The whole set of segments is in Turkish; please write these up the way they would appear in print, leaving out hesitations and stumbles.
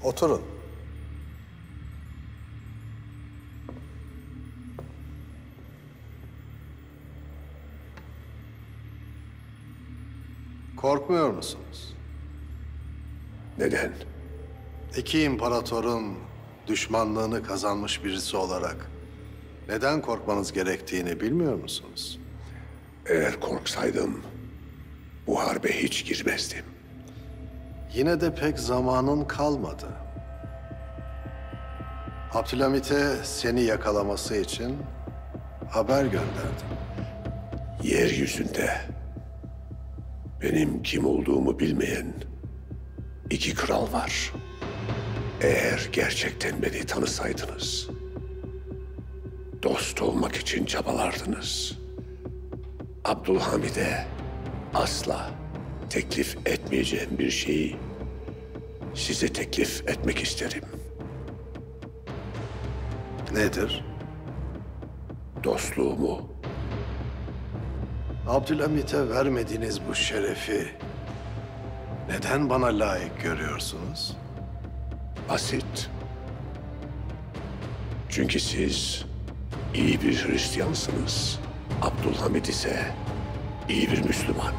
Oturun. Korkmuyor musunuz? Neden? İki imparatorun düşmanlığını kazanmış birisi olarak neden korkmanız gerektiğini bilmiyor musunuz? Eğer korksaydım bu harbe hiç girmezdim. Yine de pek zamanın kalmadı. Abdülhamit'e seni yakalaması için haber gönderdim. Yeryüzünde benim kim olduğumu bilmeyen iki kral var. Eğer gerçekten beni tanısaydınız, dost olmak için çabalardınız. Abdülhamid'e asla teklif etmeyeceğim bir şeyi size teklif etmek isterim. Nedir? Dostluğumu. Abdülhamit'e vermediğiniz bu şerefi neden bana layık görüyorsunuz? Basit. Çünkü siz iyi bir Hristiyansınız. Abdülhamid ise iyi bir Müslüman.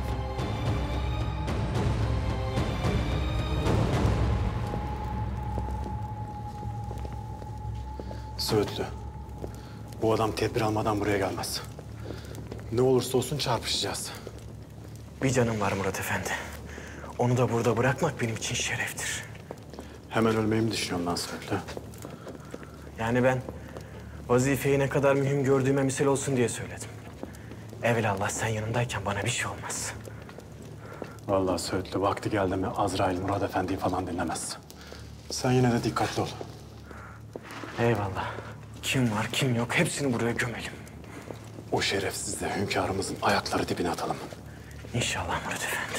Söğütlü. Bu adam tedbir almadan buraya gelmez. Ne olursa olsun çarpışacağız. Bir canım var Murat Efendi. Onu da burada bırakmak benim için şereftir. Hemen ölmeyi mi düşünüyorsun lan Söğütlü? Yani ben vazifeyi ne kadar mühim gördüğüme misal olsun diye söyledim. Evelallah sen yanımdayken bana bir şey olmaz. Vallahi Söğütlü vakti geldi mi Azrail Murat Efendi'yi falan dinlemez. Sen yine de dikkatli ol. Eyvallah. Kim var kim yok hepsini buraya gömelim. O şerefsizle hünkârımızın ayakları dibine atalım. İnşallah Murat Efendi.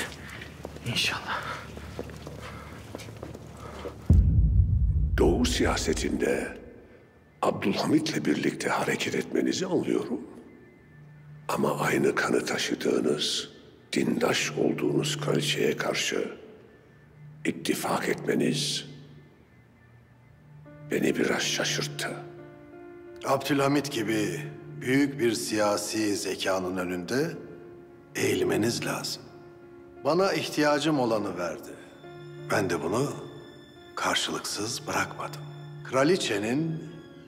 İnşallah. Doğu siyasetinde Abdülhamid'le birlikte hareket etmenizi anlıyorum. Ama aynı kanı taşıdığınız, dindaş olduğunuz kraliçeye karşı ittifak etmeniz beni biraz şaşırttı. Abdülhamit gibi büyük bir siyasi zekanın önünde eğilmeniz lazım. Bana ihtiyacım olanı verdi. Ben de bunu karşılıksız bırakmadım. Kraliçenin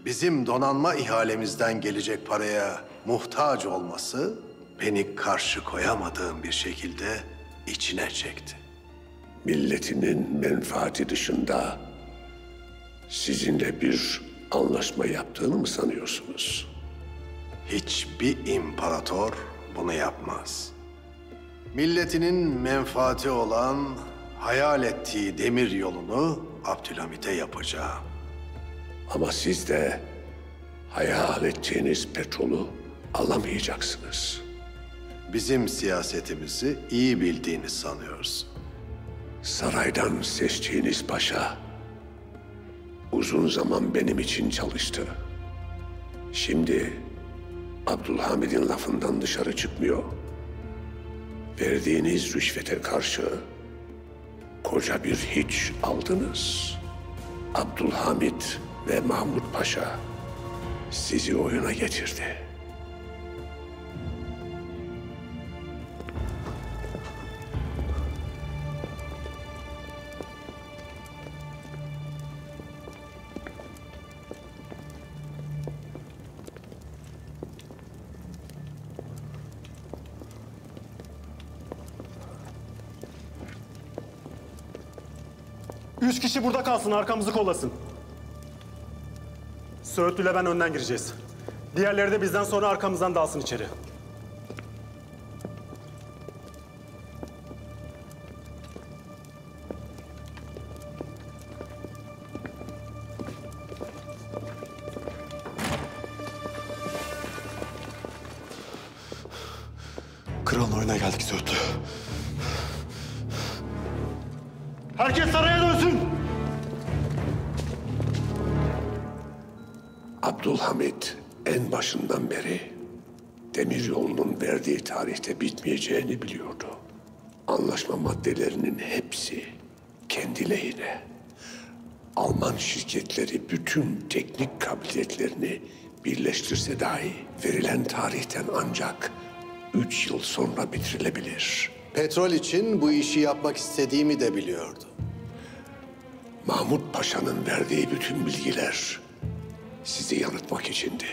bizim donanma ihalemizden gelecek paraya muhtaç olması beni karşı koyamadığım bir şekilde içine çekti. Milletinin menfaati dışında sizinle bir anlaşma yaptığını mı sanıyorsunuz? Hiçbir imparator bunu yapmaz. Milletinin menfaati olan hayal ettiği demir yolunu Abdülhamit'e yapacağım. Ama siz de hayal ettiğiniz petrolü alamayacaksınız. Bizim siyasetimizi iyi bildiğini sanıyorsun. Saraydan seçtiğiniz paşa uzun zaman benim için çalıştı. Şimdi Abdülhamid'in lafından dışarı çıkmıyor. Verdiğiniz rüşvete karşı koca bir hiç aldınız. Abdülhamid ve Mahmud Paşa sizi oyuna getirdi. Üç kişi burada kalsın, arkamızı kollasın. Söğütlü'yle ben önden gireceğiz. Diğerleri de bizden sonra arkamızdan dalsın içeri. Kralın oyuna geldik Söğütlü. Herkes saraya dönsün! Abdülhamid en başından beri demiryolunun verdiği tarihte bitmeyeceğini biliyordu. Anlaşma maddelerinin hepsi kendi lehine. Alman şirketleri bütün teknik kabiliyetlerini birleştirse dahi verilen tarihten ancak 3 yıl sonra bitirilebilir. Petrol için bu işi yapmak istediğimi de biliyordu. Mahmut Paşa'nın verdiği bütün bilgiler sizi yanıltmak içindi.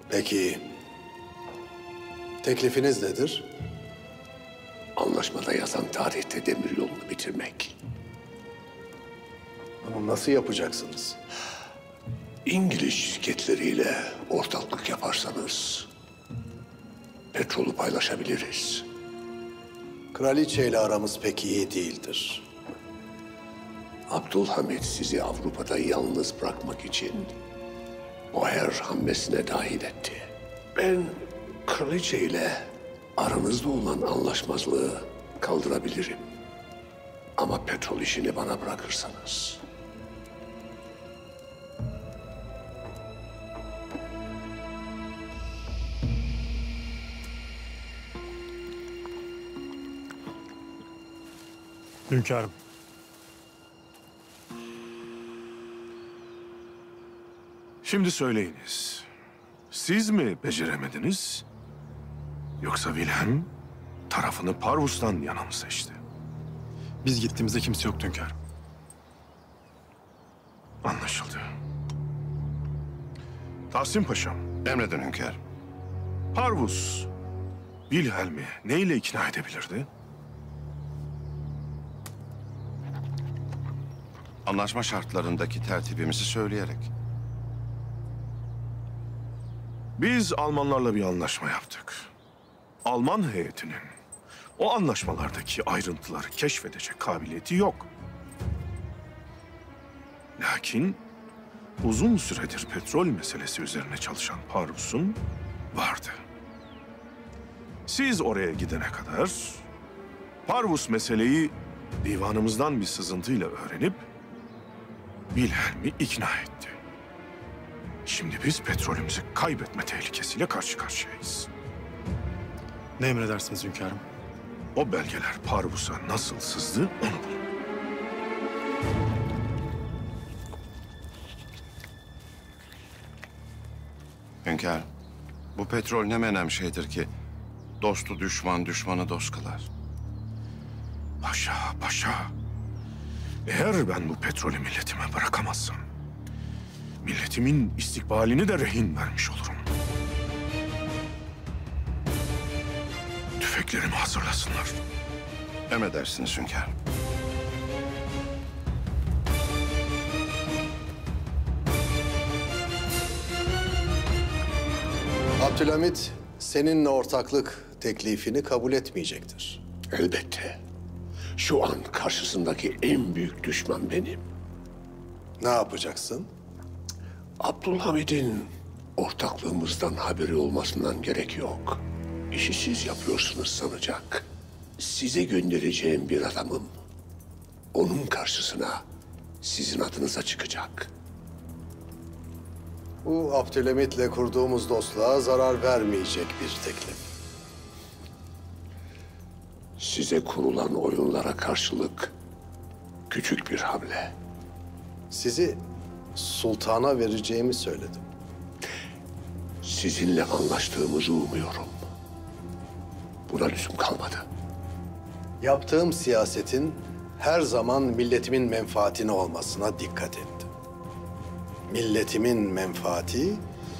Peki, teklifiniz nedir? Anlaşmada yazan tarihte demiryolunu bitirmek. Bunu nasıl yapacaksınız? İngiliz şirketleriyle ortaklık yaparsanız petrolü paylaşabiliriz. Kraliçeyle aramız pek iyi değildir. Abdülhamit sizi Avrupa'da yalnız bırakmak için Boer hamlesine dahil etti. Ben kraliçeyle aranızda olan anlaşmazlığı kaldırabilirim. Ama petrol işini bana bırakırsanız... Hünkârım. Şimdi söyleyiniz. Siz mi beceremediniz? Yoksa Wilhelm tarafını Parvus'tan yana mı seçti? Biz gittiğimizde kimse yoktu hünkârım. Anlaşıldı. Tahsin Paşam, Emredin hünkârım. Parvus Wilhelm'i neyle ikna edebilirdi? Anlaşma şartlarındaki tertibimizi söyleyerek. Biz Almanlarla bir anlaşma yaptık. Alman heyetinin o anlaşmalardaki ayrıntıları keşfedecek kabiliyeti yok. Lakin uzun süredir petrol meselesi üzerine çalışan Parvus'un vardı. Siz oraya gidene kadar Parvus meseleyi divanımızdan bir sızıntıyla öğrenip Wilhelm'i ikna etti. Şimdi biz petrolümüzü kaybetme tehlikesiyle karşı karşıyayız. Ne emredersiniz hünkârım? O belgeler Parvus'a nasıl sızdı onu bulun. Hünkârım, bu petrol ne menem şeydir ki dostu düşman, düşmanı dost kılar. Paşa, paşa. Eğer ben bu petrolü milletime bırakamazsam... milletimin istikbalini de rehin vermiş olurum. Tüfeklerimi hazırlasınlar. Emredersiniz hünkârım. Abdülhamit seninle ortaklık teklifini kabul etmeyecektir. Elbette. Şu an karşısındaki en büyük düşman benim. Ne yapacaksın? Abdülhamid'in ortaklığımızdan haberi olmasından gerek yok. İşi siz yapıyorsunuz sanacak. Size göndereceğim bir adamım. Onun karşısına sizin adınıza çıkacak. Bu Abdülhamit'le kurduğumuz dostluğa zarar vermeyecek bir teklif. Size kurulan oyunlara karşılık küçük bir hamle. Sizi sultana vereceğimi söyledim. Sizinle anlaştığımızı umuyorum. Buna lüzum kalmadı. Yaptığım siyasetin her zaman milletimin menfaatine olmasına dikkat ettim. Milletimin menfaati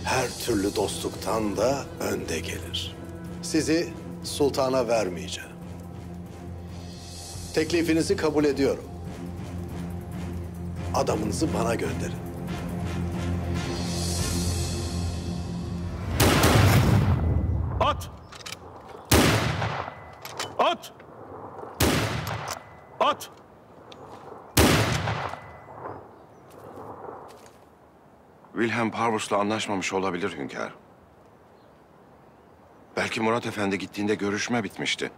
her türlü dostluktan da önde gelir. Sizi sultana vermeyeceğim. Teklifinizi kabul ediyorum. Adamınızı bana gönderin. At! At! At! Wilhelm Parvus'la anlaşmamış olabilir hünkârım. Belki Murat Efendi gittiğinde görüşme bitmişti.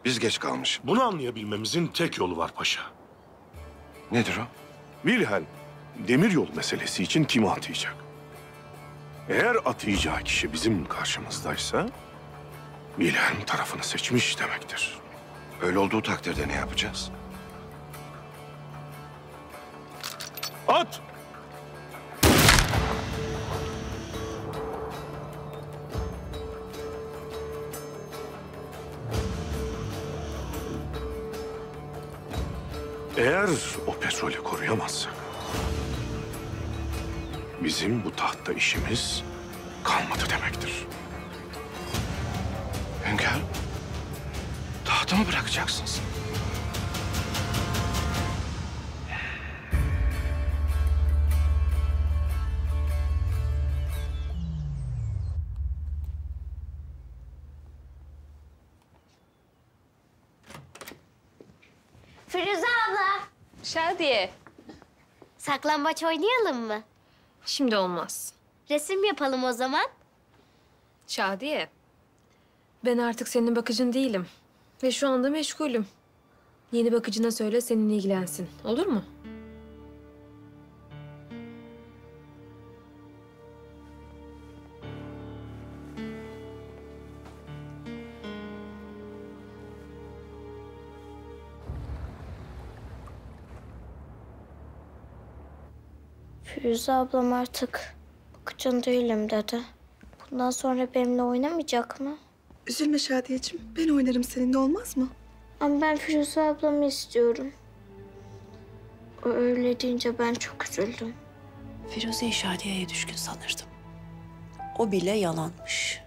Biz geç kalmış. Bunu anlayabilmemizin tek yolu var paşa. Nedir o? Wilhelm demiryol meselesi için kimi atayacak? Eğer atayacağı kişi bizim karşımızdaysa Wilhelm tarafını seçmiş demektir. Öyle olduğu takdirde ne yapacağız? At! Eğer o petrolü koruyamazsak, bizim bu tahtta işimiz kalmadı demektir. Hünkâr, tahtı mı bırakacaksınız? Firuze abla, Şadiye. saklambaç oynayalım mı? Şimdi olmaz. Resim yapalım o zaman. Şadiye. Ben artık senin bakıcın değilim. Ve şu anda meşgulüm. Yeni bakıcına söyle seninle ilgilensin. Olur mu? Firuze ablam artık bakıcın değilim dedi. Bundan sonra benimle oynamayacak mı? Üzülme Şadiyeciğim. Ben oynarım seninle, olmaz mı? Ama ben Firuze ablamı istiyorum. O öyle deyince ben çok üzüldüm. Firuze'yi Şadiye'ye düşkün sanırdım. O bile yalanmış.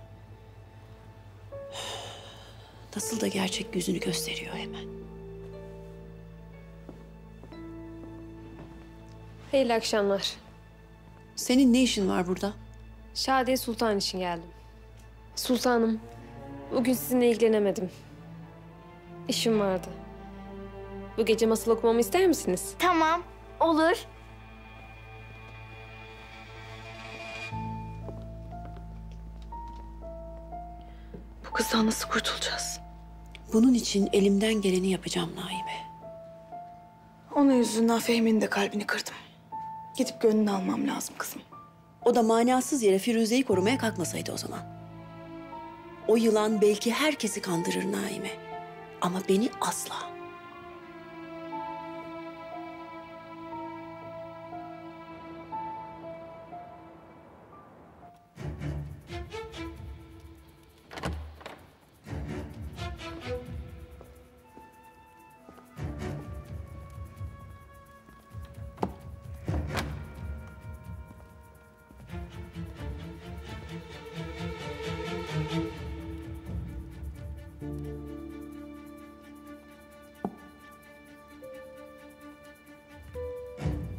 Nasıl da gerçek yüzünü gösteriyor hemen. Hayırlı akşamlar. Senin ne işin var burada? Şadiye Sultan için geldim. Sultanım, bugün sizinle ilgilenemedim. İşim vardı. Bu gece masal okumamı ister misiniz? Tamam, olur. Bu kızdan nasıl kurtulacağız? Bunun için elimden geleni yapacağım Naime. Onun yüzünden Fehmi'nin de kalbini kırdım. Gidip gönlünü almam lazım kızım. O da manasız yere Firuze'yi korumaya kalkmasaydı o zaman. O yılan belki herkesi kandırır Naime. Ama beni asla.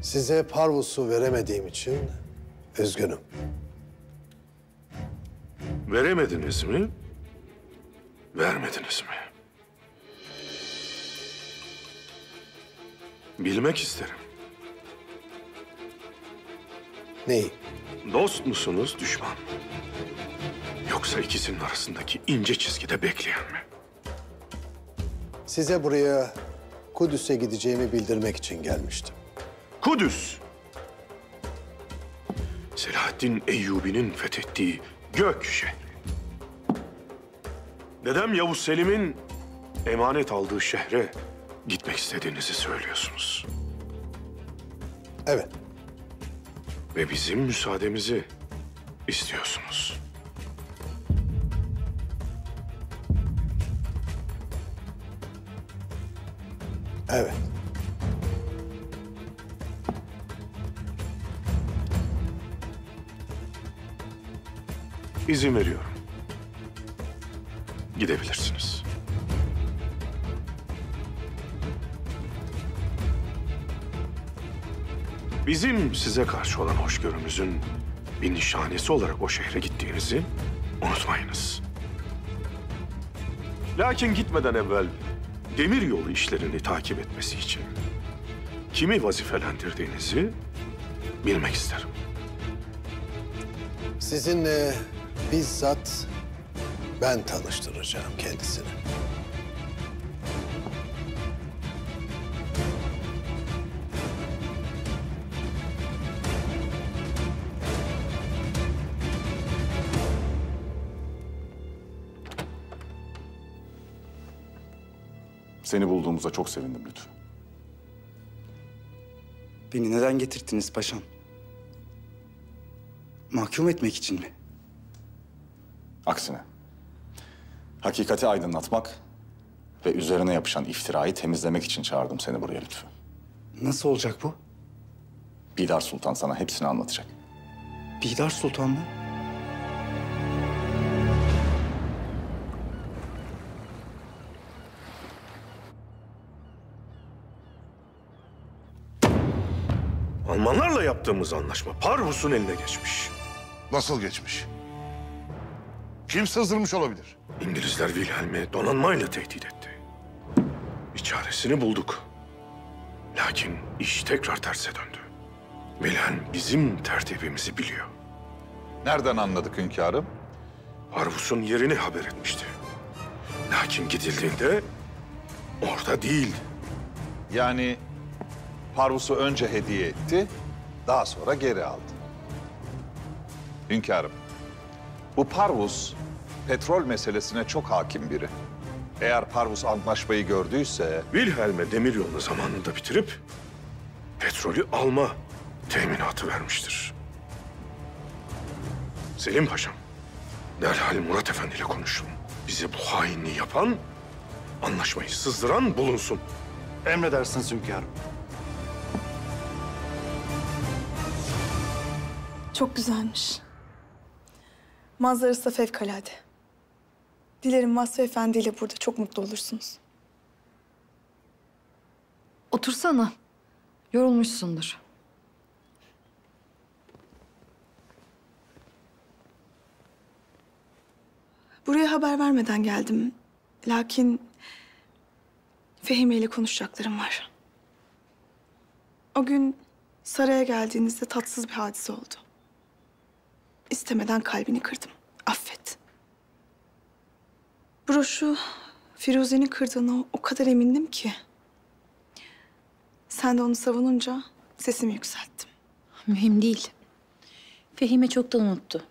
Size Parvus'u veremediğim için üzgünüm. Veremediniz mi? Vermediniz mi? Bilmek isterim. Neyi? Dost musunuz, düşman mı? Yoksa ikisinin arasındaki ince çizgide bekleyen mi? Size buraya Kudüs'e gideceğimi bildirmek için gelmiştim. Kudüs! Selahaddin Eyyubi'nin fethettiği Gök şehri. Dedem Yavuz Selim'in emanet aldığı şehre gitmek istediğinizi söylüyorsunuz. Evet, Ve bizim müsaademizi istiyorsunuz. evet. İzin veriyorum. Gidebilirsiniz. Bizim size karşı olan hoşgörümüzün bir nişanesi olarak o şehre gittiğinizi unutmayınız. Lakin gitmeden evvel demir yolu işlerini takip etmesi için kimi vazifelendirdiğinizi bilmek isterim. Sizinle bizzat ben tanıştıracağım kendisini. Seni bulduğumuza çok sevindim Lütfü. Beni neden getirttiniz paşam? Mahkum etmek için mi? Aksine. Hakikati aydınlatmak ve üzerine yapışan iftirayı temizlemek için çağırdım seni buraya Lütfü. Nasıl olacak bu? Bidar Sultan sana hepsini anlatacak. Bidar Sultan mı? Almanlarla yaptığımız anlaşma Parvus'un eline geçmiş. Nasıl geçmiş? Kim sızdırmış olabilir? İngilizler Wilhelm'i donanmayla tehdit etti. Bir çaresini bulduk. Lakin iş tekrar terse döndü. Wilhelm bizim tertibimizi biliyor. Nereden anladık hünkârım? Parvus'un yerini haber etmişti. Lakin gidildiğinde orada değildi. Yani Parvus'u önce hediye etti, daha sonra geri aldı. Hünkârım, bu Parvus petrol meselesine çok hakim biri. Eğer Parvus anlaşmayı gördüyse... Wilhelm'e demiryolunu zamanında bitirip petrolü alma teminatı vermiştir. Selim Paşam, derhal Murat Efendi ile konuşun. Bize bu hainliği yapan, anlaşmayı sızdıran bulunsun. Emredersiniz hünkârım. Çok güzelmiş. Manzarası da fevkalade. Dilerim Vasfi Efendi ile burada çok mutlu olursunuz. Otursana. Yorulmuşsundur. Buraya haber vermeden geldim. Lakin Fehime ile konuşacaklarım var. O gün saraya geldiğinizde tatsız bir hadise oldu. İstemeden kalbini kırdım. Affet. Broşu Firuze'nin kırdığına o kadar emindim ki. Sen de onu savununca sesimi yükselttim. Mühim değil. Fehime çoktan unuttu.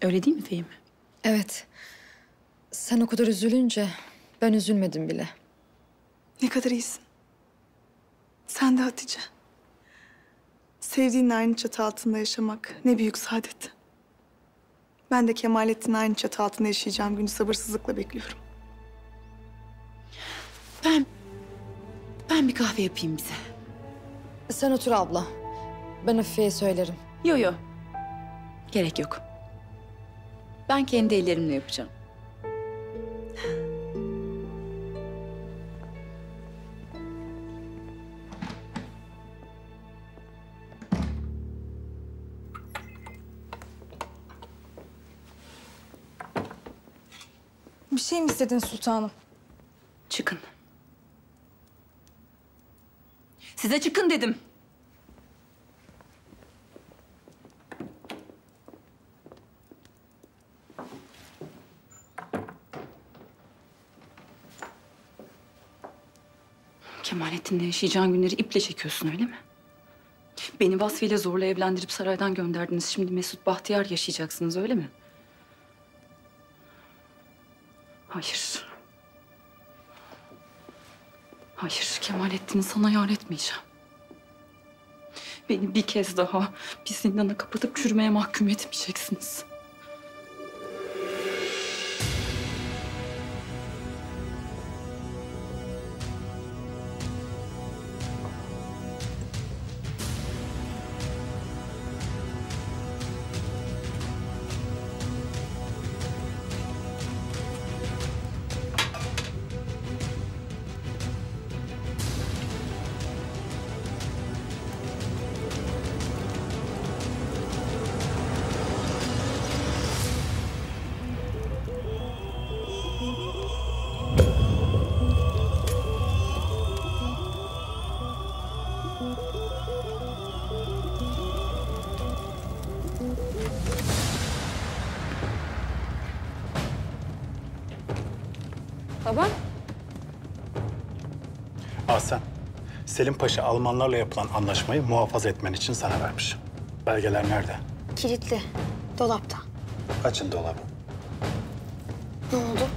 Öyle değil mi Fehime? Evet. Sen o kadar üzülünce ben üzülmedim bile. Ne kadar iyisin. Sen de Hatice. Sevdiğinle aynı çatı altında yaşamak ne büyük saadet. Ben de Kemalettin'le aynı çatı altında yaşayacağım günü sabırsızlıkla bekliyorum. Ben bir kahve yapayım bize. Sen otur abla. Ben Afife'ye söylerim. Yo. Gerek yok. Ben kendi ellerimle yapacağım. Bir şey mi istedin sultanım? Çıkın. Size çıkın dedim. Kemalettin'le yaşayacağın günleri iple çekiyorsun öyle mi? Beni Vasfi ile zorla evlendirip saraydan gönderdiniz. Şimdi Mesut Bahtiyar yaşayacaksınız öyle mi? Hayır. Hayır, Kemalettin'i sana yar etmeyeceğim. Beni bir kez daha bir zindana kapatıp çürümeye mahkum etmeyeceksiniz. Baba? Ahsen, Selim Paşa Almanlarla yapılan anlaşmayı muhafaza etmen için sana vermiş. Belgeler nerede? Kilitli. Dolapta. Açın dolabı. Ne oldu?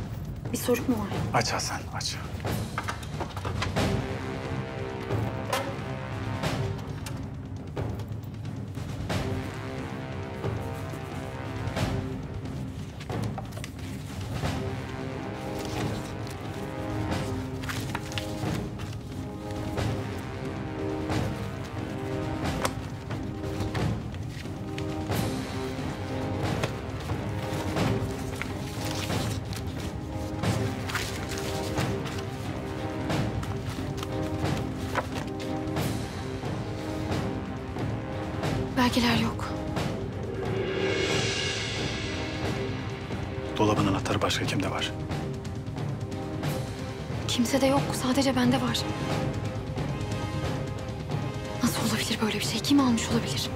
Bir sorun mu var? Aç Hasan, aç. Belgeler yok. Dolabın anahtarı başka kimde var? Kimse de yok. Sadece bende var. Nasıl olabilir böyle bir şey? Kim almış olabilir?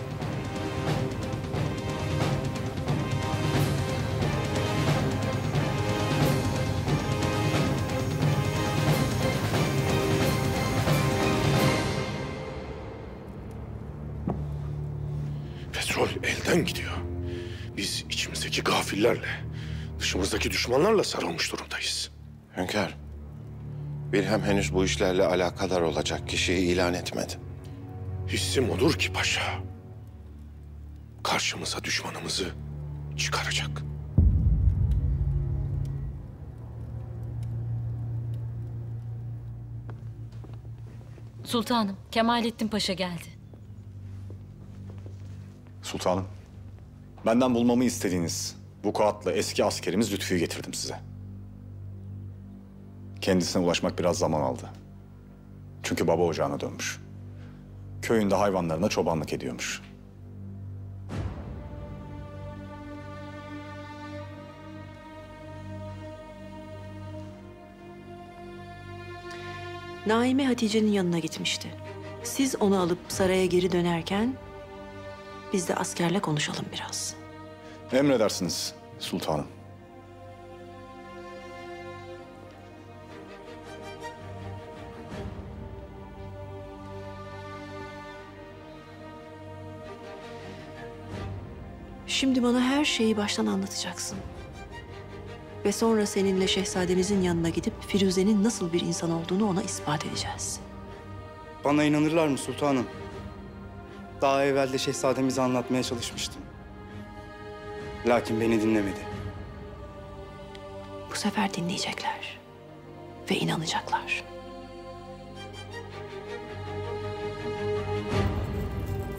Petrol elden gidiyor. Biz içimizdeki gafillerle, dışımızdaki düşmanlarla sarılmış durumdayız. Hünkâr, Wilhelm henüz bu işlerle alakadar olacak kişiyi ilan etmedi. Hissim odur ki paşa, karşımıza düşmanımızı çıkaracak. Sultanım, Kemalettin Paşa geldi. Sultanım, benden bulmamı istediğiniz vukuatlı eski askerimiz Lütfü'yü getirdim size. Kendisine ulaşmak biraz zaman aldı. Çünkü baba ocağına dönmüş. Köyünde hayvanlarına çobanlık ediyormuş. Naime Hatice'nin yanına gitmişti. Siz onu alıp saraya geri dönerken biz de askerle konuşalım biraz. Emredersiniz sultanım. Şimdi bana her şeyi baştan anlatacaksın. Ve sonra seninle şehzademizin yanına gidip Firuze'nin nasıl bir insan olduğunu ona ispat edeceğiz. Bana inanırlar mı sultanım? Daha evvel de şehzademize anlatmaya çalışmıştım. Lakin beni dinlemedi. Bu sefer dinleyecekler ve inanacaklar.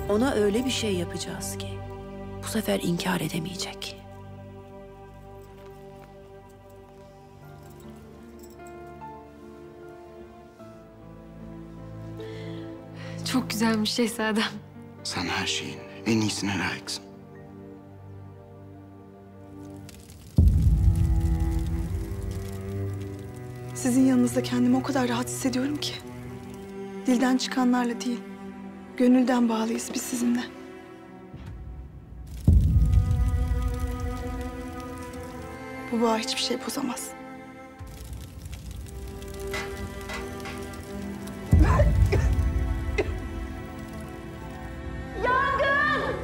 Ona öyle bir şey yapacağız ki bu sefer inkar edemeyecek. Çok güzelmiş şehzadem. Sen her şeyin en iyisine layıksın. Sizin yanınızda kendimi o kadar rahat hissediyorum ki. Dilden çıkanlarla değil, gönülden bağlıyız biz sizinle. Bu bağı hiçbir şey bozamaz. Yangın!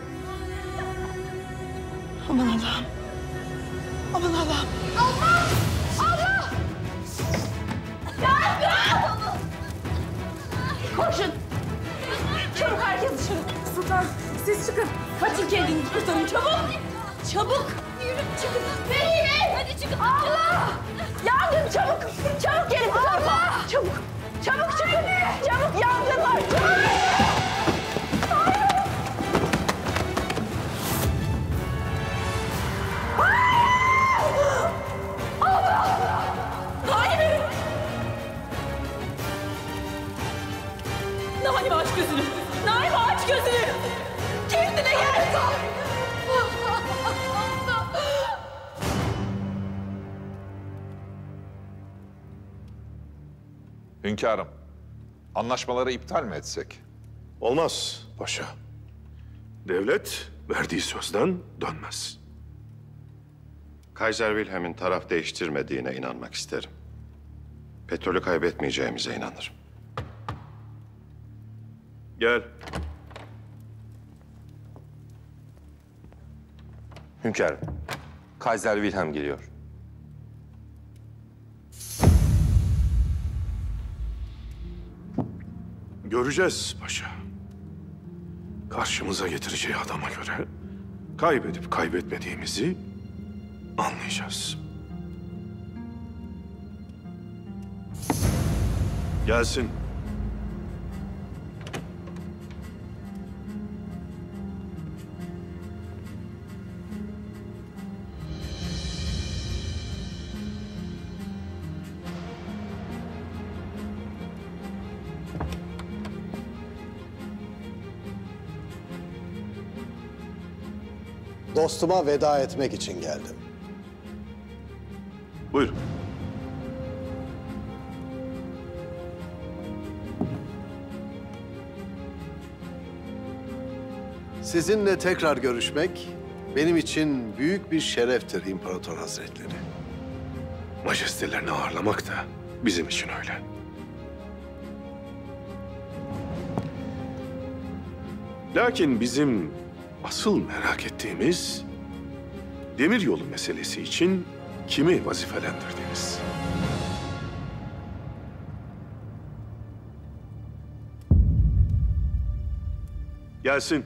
Aman Allah'ım. Aman Allah'ım. Allah! Allah! Yangın! Koşun! Çabuk herkes dışarı. Sultan, siz çıkın. Kaçın kendinizi kurtarın. Çabuk! Çabuk! Yürü, çıkın. Fehime! Hadi çıkın. Allah! Yangın, çabuk! Çabuk gelin bu tarafa. Çabuk! Çabuk çıkın! Çabuk, yangın var! Çabuk! Naime aç gözünü! Naime aç gözünü! Kendine gel! Hünkârım, anlaşmaları iptal mi etsek? Olmaz paşa. Devlet verdiği sözden dönmez. Kaiser Wilhelm'in taraf değiştirmediğine inanmak isterim. Petrolü kaybetmeyeceğimize inanırım. Gel. Hünkârım, Kaiser Wilhelm geliyor. Göreceğiz paşa. Karşımıza getireceği adama göre kaybedip kaybetmediğimizi anlayacağız. Gelsin. dostuma veda etmek için geldim. Buyurun. Sizinle tekrar görüşmek benim için büyük bir şereftir İmparator Hazretleri. Majestelerini ağırlamak da bizim için öyle. Lakin bizim asıl merak ettiğimiz demiryolu meselesi için kimi vazifelendirdiniz? Gelsin.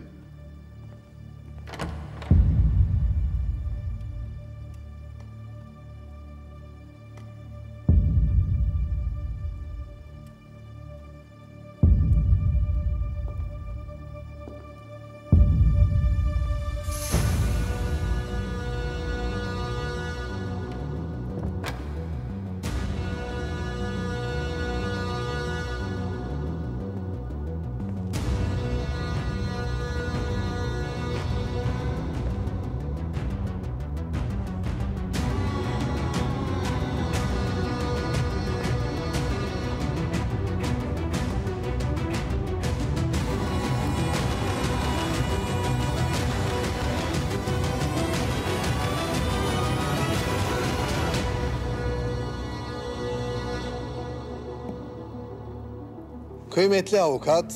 Kıymetli avukat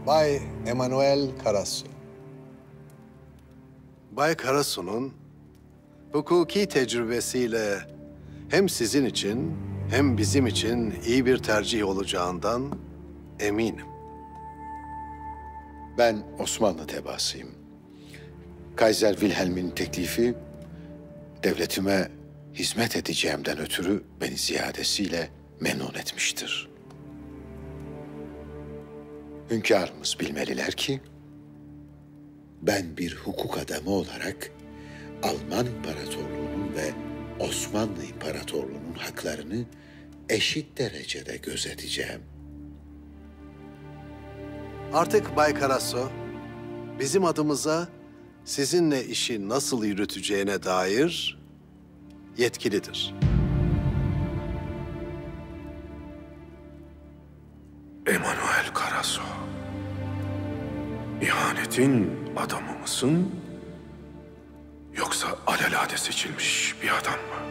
Bay Emanuel Karasu. Bay Karasu'nun hukuki tecrübesiyle hem sizin için hem bizim için iyi bir tercih olacağından eminim. Ben Osmanlı tebaasıyım. Kaiser Wilhelm'in teklifi devletime hizmet edeceğimden ötürü beni ziyadesiyle memnun etmiştir. Hünkârımız bilmeliler ki ben bir hukuk adamı olarak Alman İmparatorluğu'nun ve Osmanlı İmparatorluğu'nun haklarını eşit derecede gözeteceğim. Artık Bay Karasu, bizim adımıza sizinle işi nasıl yürüteceğine dair yetkilidir. Emanuel Karasu. İhanetin adamı mısın? Yoksa alelade seçilmiş bir adam mı?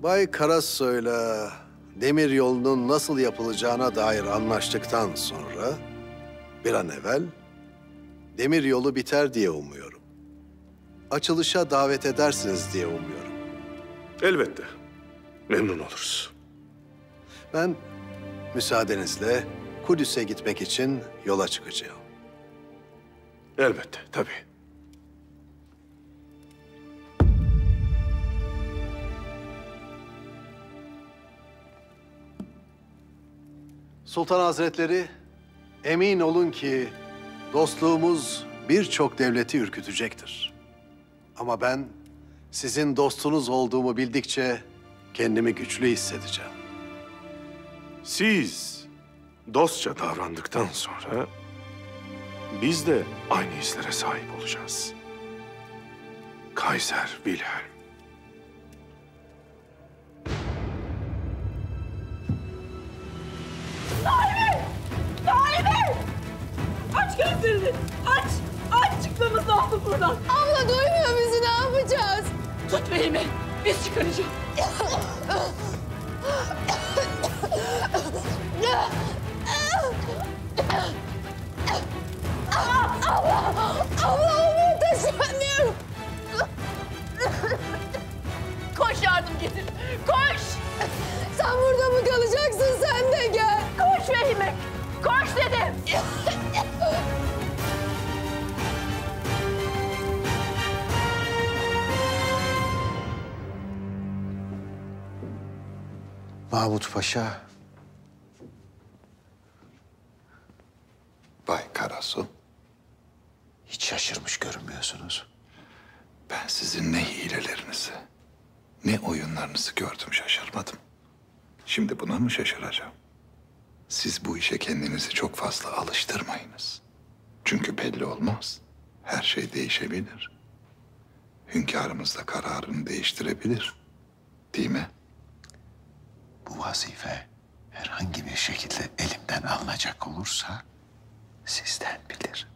Bay Karasu'yla demir yolunun nasıl yapılacağına dair anlaştıktan sonra bir an evvel demir yolu biter diye umuyorum. Açılışa davet edersiniz diye umuyorum. Elbette. Memnun oluruz. Ben müsaadenizle Kudüs'e gitmek için yola çıkacağım. Elbette, tabii. Sultan Hazretleri, emin olun ki dostluğumuz birçok devleti ürkütecektir. Ama ben sizin dostunuz olduğumu bildikçe kendimi güçlü hissedeceğim. Siz dostça davrandıktan sonra biz de aynı hislere sahip olacağız. Kaiser Wilhelm. Naime! Naime! Aç gözlerini! Aç! Aç! Çıkmamız lazım buradan! Abla duymuyor bizi, ne yapacağız? Tut Fehime! Biz çıkaracağız. Abla olmaya taşınıyorum. Koş yardım getir! Koş! Sen burada mı kalacaksın? Sen de gel. Koş Fehime! Koş dedim! Mahmut Paşa, Bay Karasu, hiç şaşırmış görünmüyorsunuz. ben sizin ne hilelerinizi, ne oyunlarınızı gördüm, şaşırmadım. Şimdi buna mı şaşıracağım? Siz bu işe kendinizi çok fazla alıştırmayınız. Çünkü belli olmaz. Her şey değişebilir. Hünkârımız da kararını değiştirebilir. Değil mi? Bu vazife herhangi bir şekilde elimden alınacak olursa sizden bilir.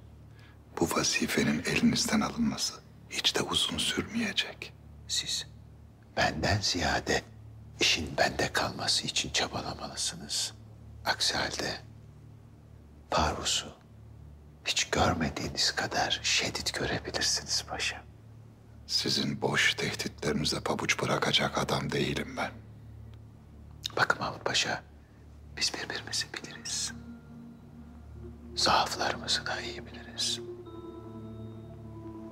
Bu vazifenin elinizden alınması hiç de uzun sürmeyecek. Siz benden ziyade işin bende kalması için çabalamalısınız. Aksi halde Parvus'u hiç görmediğiniz kadar şiddet görebilirsiniz paşa. Sizin boş tehditlerinize pabuç bırakacak adam değilim ben. Bakın Mahmut Paşa, biz birbirimizi biliriz. Zaaflarımızı da iyi biliriz.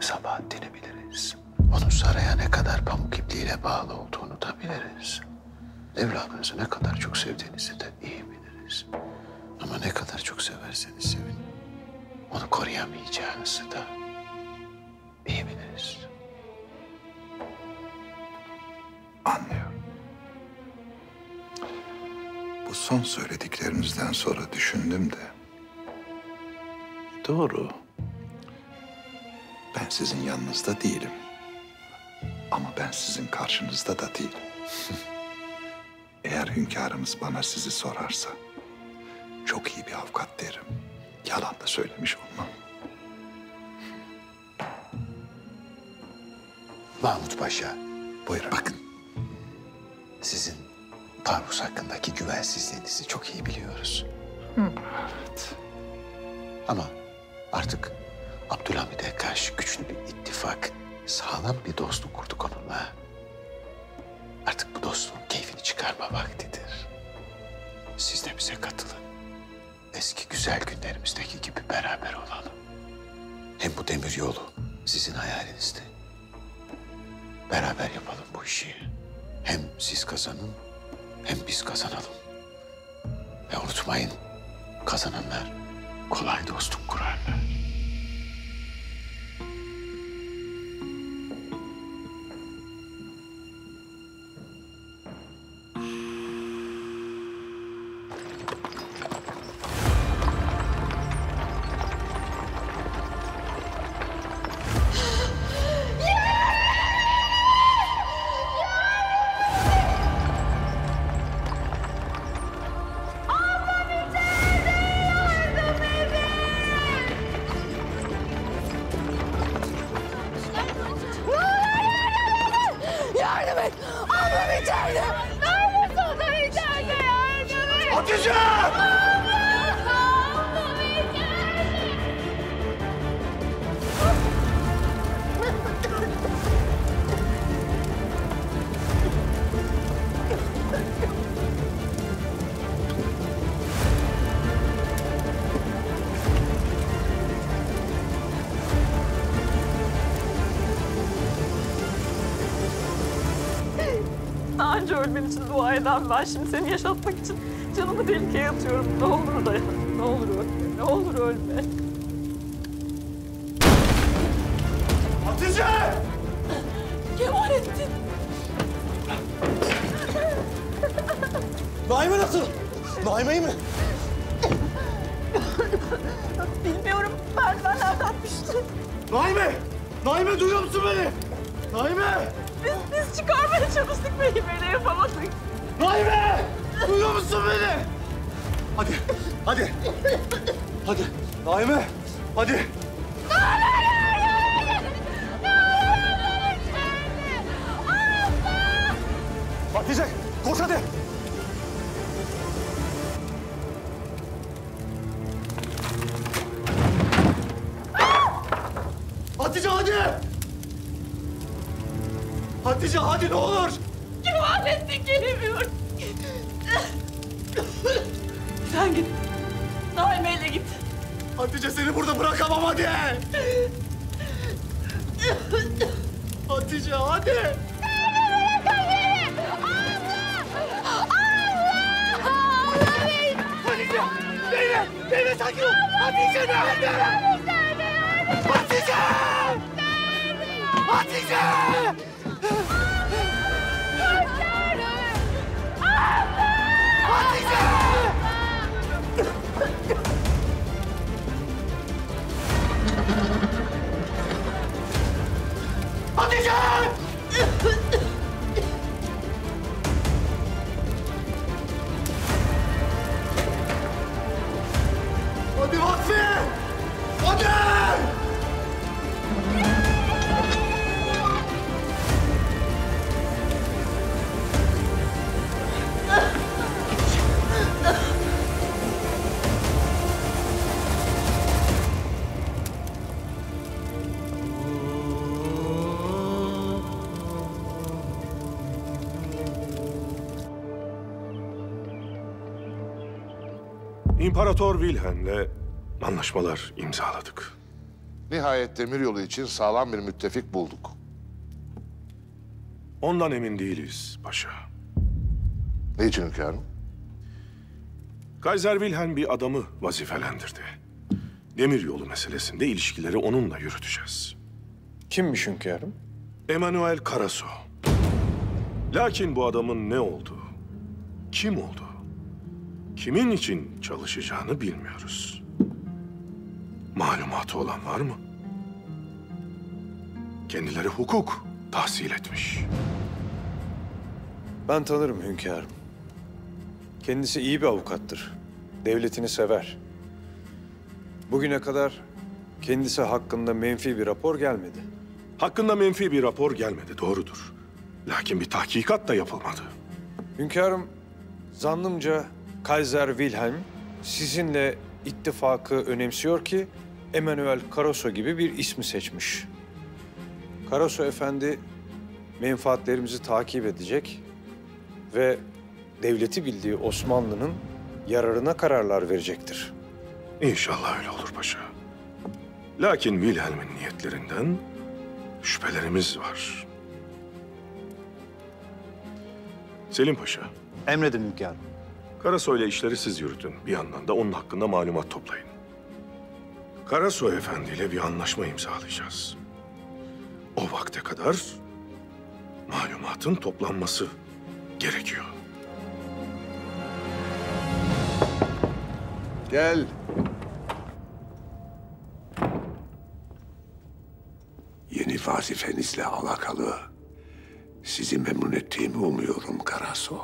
Sabahattin'i biliriz. Onun saraya ne kadar pamuk ipliğiyle bağlı olduğunu da biliriz. Evladınızı ne kadar çok sevdiğinizi de iyi biliriz. Ama ne kadar çok severseniz sevin, onu koruyamayacağınızı da iyi biliriz. Anlıyorum. Bu son söylediklerinizden sonra düşündüm de... Doğru. Ben sizin yanınızda değilim. Ama ben sizin karşınızda da değilim. Eğer hünkârımız bana sizi sorarsa... çok iyi bir avukat derim. Yalan da söylemiş olmam. Mahmut Paşa, buyurun. Bakın, sizin Parvus hakkındaki güvensizliğinizi çok iyi biliyoruz. Evet. Ama artık Abdülhamid'e karşı güçlü bir ittifak, sağlam bir dostluk kurduk onunla. Artık bu dostluğun keyfini çıkarma vaktidir. Siz de bize katılın. Eski güzel günlerimizdeki gibi beraber olalım. Hem bu demir yolu sizin hayalinizde. Beraber yapalım bu işi. Hem siz kazanın, hem biz kazanalım. Ve unutmayın, kazananlar kolay dostluk kurarlar. Yardım et! Ablam içeride! Ne yapıyorsun da içeride? Yardım et! Hatice! Ablam içeride! Anca ölmen için dua eden ben şimdi seni yaşatmak için canımı tehlikeye atıyorum. Ne olur dayan, ne olur ölme, ne olur ölme. Hatice! Kemalettin! Naime nasıl? Naime iyi mi? Bilmiyorum, merdivenlerden düştü. Naime! Naime duyuyor musun beni? Naime! Biz çıkarmaya çalıştık Behime'yle yapamadık. Naime! Duyuyor musun beni? Hadi, hadi. Hadi, Naime, hadi. Hatice, koş hadi. Hatice hadi. Hatice hadi ne olur. Kemalettin gelemiyor. Sen git. Naime'yle git. Hatice seni burada bırakamam hadi. Hatice hadi. Hatice! Zeynep sakin ol! Hatice nerede? Hatice! Hatice! Hatice! Hadi Vasfi! Hadi! İmparator Wilhelm'le anlaşmalar imzaladık. Nihayet demiryolu için sağlam bir müttefik bulduk. Ondan emin değiliz paşa. Niçin hünkârım? Kaiser Wilhelm bir adamı vazifelendirdi. Demiryolu meselesinde ilişkileri onunla yürüteceğiz. Kimmiş hünkârım? Emanuel Karaso. Lakin bu adamın ne olduğu, kim olduğu, kimin için çalışacağını bilmiyoruz. Malumatı olan var mı? Kendileri hukuk tahsil etmiş. Ben tanırım hünkârım. Kendisi iyi bir avukattır. Devletini sever. Bugüne kadar kendisi hakkında menfi bir rapor gelmedi. Hakkında menfi bir rapor gelmedi, doğrudur. Lakin bir tahkikat da yapılmadı. Hünkârım, zannımca Kaiser Wilhelm sizinle ittifakı önemsiyor ki Emanuel Karaso gibi bir ismi seçmiş. Karaso Efendi menfaatlerimizi takip edecek ve devleti bildiği Osmanlı'nın yararına kararlar verecektir. İnşallah öyle olur paşa. Lakin Wilhelm'in niyetlerinden şüphelerimiz var. Selim Paşa. Emredin hünkârım. Karasoy'la işleri siz yürütün. Bir yandan da onun hakkında malumat toplayın. Karasoy Efendi ile bir anlaşma imzalayacağız. O vakte kadar malumatın toplanması gerekiyor. Gel. Yeni vazifenizle alakalı sizi memnun ettiğimi umuyorum Karaso.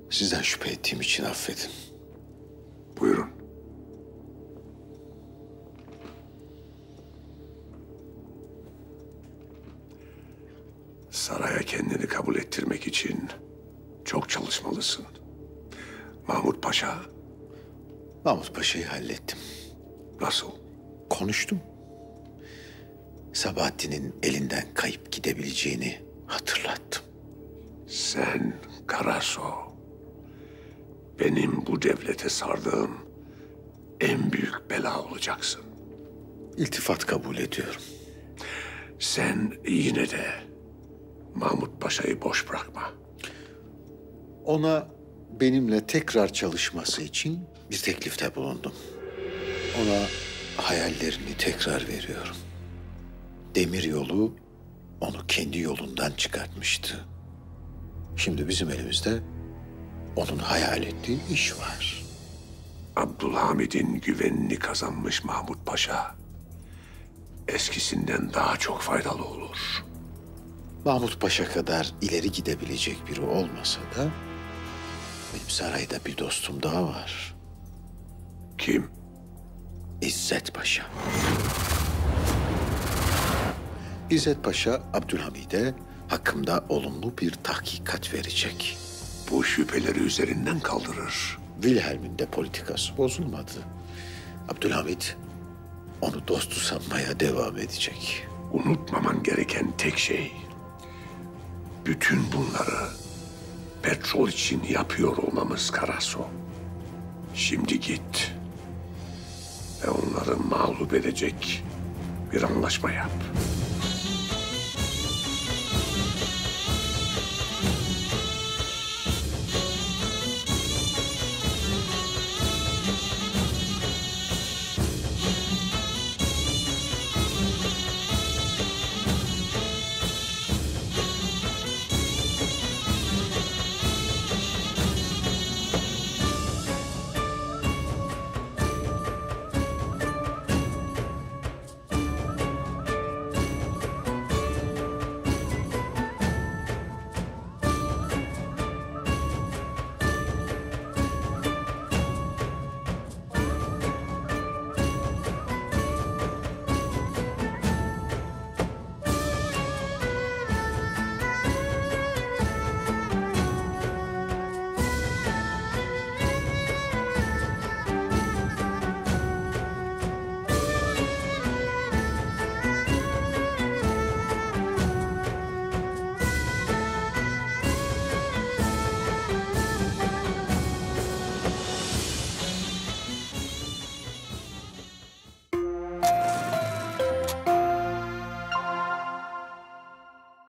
Sizden şüphe ettiğim için affedin. Buyurun. Saraya kendini kabul ettirmek için çok çalışmalısın. Mahmut Paşa. Mahmut Paşa'yı hallettim. Nasıl? Konuştum. Sabahattin'in elinden kayıp gidebileceğini hatırlattım. Sen Karaso, benim bu devlete sardığım en büyük bela olacaksın. İltifat kabul ediyorum. Sen yine de Mahmut Paşa'yı boş bırakma. Ona benimle tekrar çalışması için bir teklifte bulundum. Ona hayallerini tekrar veriyorum. Demiryolu onu kendi yolundan çıkartmıştı. Şimdi bizim elimizde onun hayal ettiği iş var. Abdülhamid'in güvenini kazanmış Mahmut Paşa eskisinden daha çok faydalı olur. Mahmut Paşa kadar ileri gidebilecek biri olmasa da benim sarayda bir dostum daha var. Kim? İzzet Paşa. İzzet Paşa Abdülhamid'e hakkımda olumlu bir tahkikat verecek. Bu şüpheleri üzerinden kaldırır. Wilhelm'in de politikası bozulmadı. Abdülhamid onu dostu sanmaya devam edecek. Unutmaman gereken tek şey, bütün bunları petrol için yapıyor olmamız Karaso. Şimdi git ve onları mağlup edecek bir anlaşma yap.